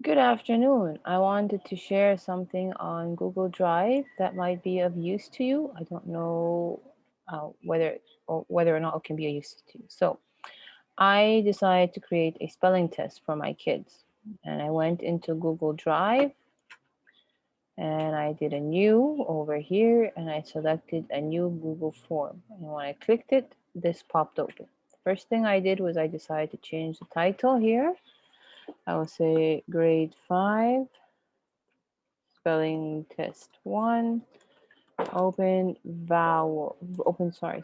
Good afternoon. I wanted to share something on Google Drive that might be of use to you. I don't know whether or not it can be of use to you. So I decided to create a spelling test for my kids, and I went into Google Drive and I did a new over here, and I selected a new Google form. And when I clicked it, this popped open. First thing I did was I decided to change the title here. I will say grade 5 spelling test 1,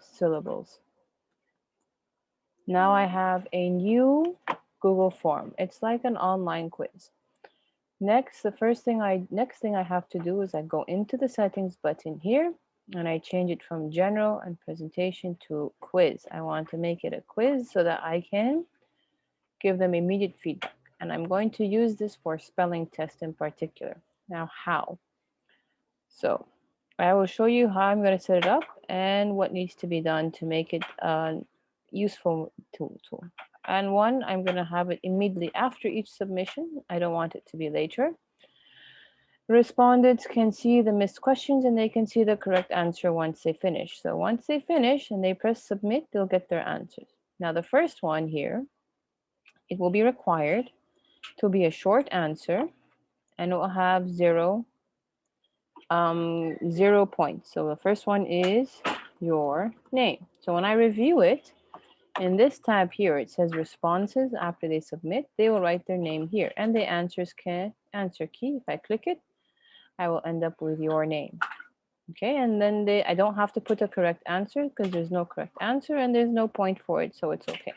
syllables. Now I have a new Google form. It's like an online quiz. Next thing I have to do is I go into the settings button here and I change it from general and presentation to quiz. I want to make it a quiz so that I can give them immediate feedback. And I'm going to use this for spelling test in particular. Now, how? So I will show you how I'm going to set it up and what needs to be done to make it a useful tool. And one, I'm going to have it immediately after each submission. I don't want it to be later. Respondents can see the missed questions and they can see the correct answer once they finish. So once they finish and they press submit, they'll get their answers. Now the first one here, it will be required to be a short answer and it will have 0 points. So the first one is your name. So when I review it, in this tab here, it says responses after they submit. They will write their name here and the answer key. If I click it, I will end up with your name. Okay, and then I don't have to put a correct answer because there's no correct answer and there's no point for it, so it's okay.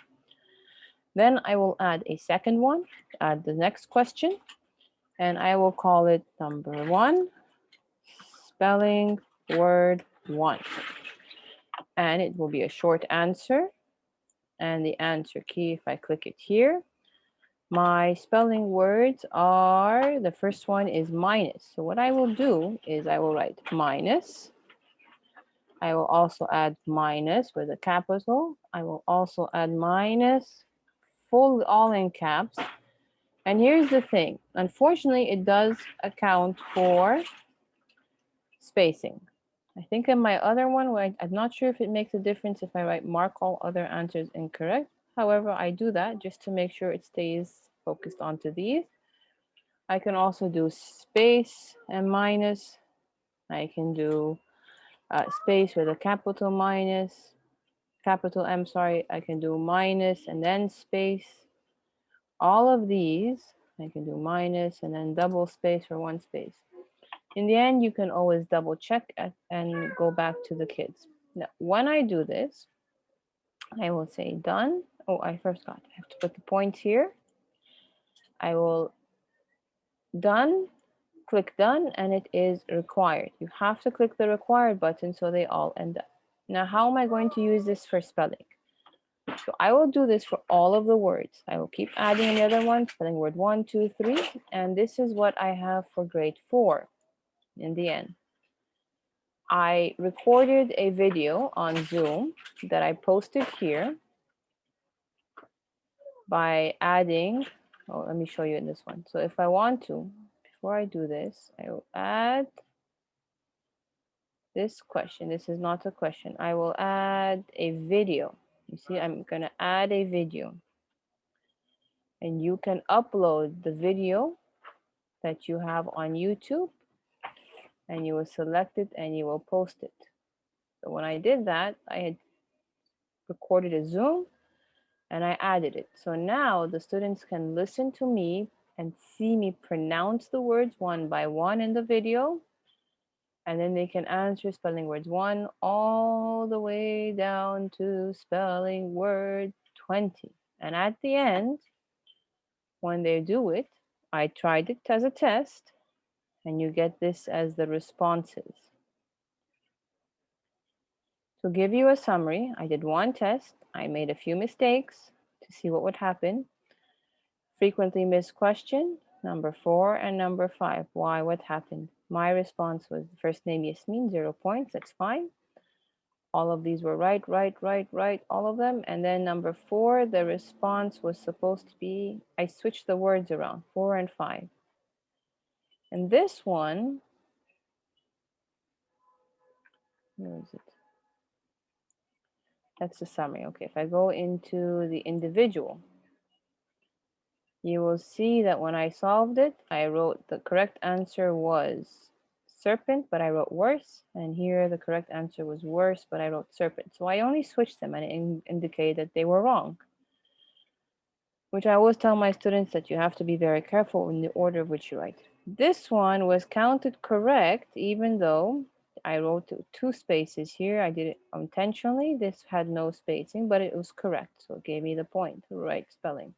Then I will add a second one, add the next question, and I will call it number 1, spelling word 1. And it will be a short answer and the answer key, if I click it here, my spelling words are, the first one is minus. So what I will do is I will write minus. I will also add minus with a capital. I will also add minus, full all in caps. And here's the thing. Unfortunately, it does account for spacing. I think in my other one, I'm not sure if it makes a difference if I write mark all other answers incorrect. However, I do that just to make sure it stays focused onto these. I can also do space and minus. I can do space with a capital minus, capital M, sorry. I can do minus and then space. All of these, I can do minus and then double space or one space. In the end, you can always double check and go back to the kids. Now, when I do this, I will say done. Oh, I forgot. I have to put the points here. I will done, click done, and it is required. You have to click the required button so they all end up. Now, how am I going to use this for spelling? So I will do this for all of the words. I will keep adding the other one, spelling word 1, 2, 3, and this is what I have for grade 4 in the end. I recorded a video on Zoom that I posted here by adding, oh, let me show you in this one. So if I want to, before I do this, I will add this question. This is not a question. I will add a video. You see, I'm going to add a video. And you can upload the video that you have on YouTube and you will select it and you will post it. So when I did that, I had recorded a Zoom and I added it. So now the students can listen to me and see me pronounce the words one by one in the video. And then they can answer spelling words 1 all the way down to spelling word 20. And at the end, when they do it, I tried it as a test, and you get this as the responses. To give you a summary, I did one test. I made a few mistakes to see what would happen. Frequently missed question, number 4 and number 5. Why? What happened? My response was first name Yasmin, 0 points. That's fine. All of these were right, all of them. And then number 4, the response was supposed to be, I switched the words around, 4 and 5. And this one, where is it? That's the summary. Okay, if I go into the individual, you will see that when I solved it, I wrote the correct answer was serpent, but I wrote worse. And here the correct answer was worse, but I wrote serpent. So I only switched them and it indicated that they were wrong, which I always tell my students that you have to be very careful in the order of which you write. This one was counted correct, even though I wrote 2 spaces here. I did it intentionally. This had no spacing, but it was correct. So it gave me the point, the right spelling.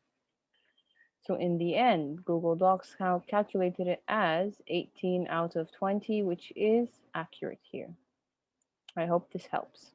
So in the end, Google Docs calculated it as 18 out of 20, which is accurate here. I hope this helps.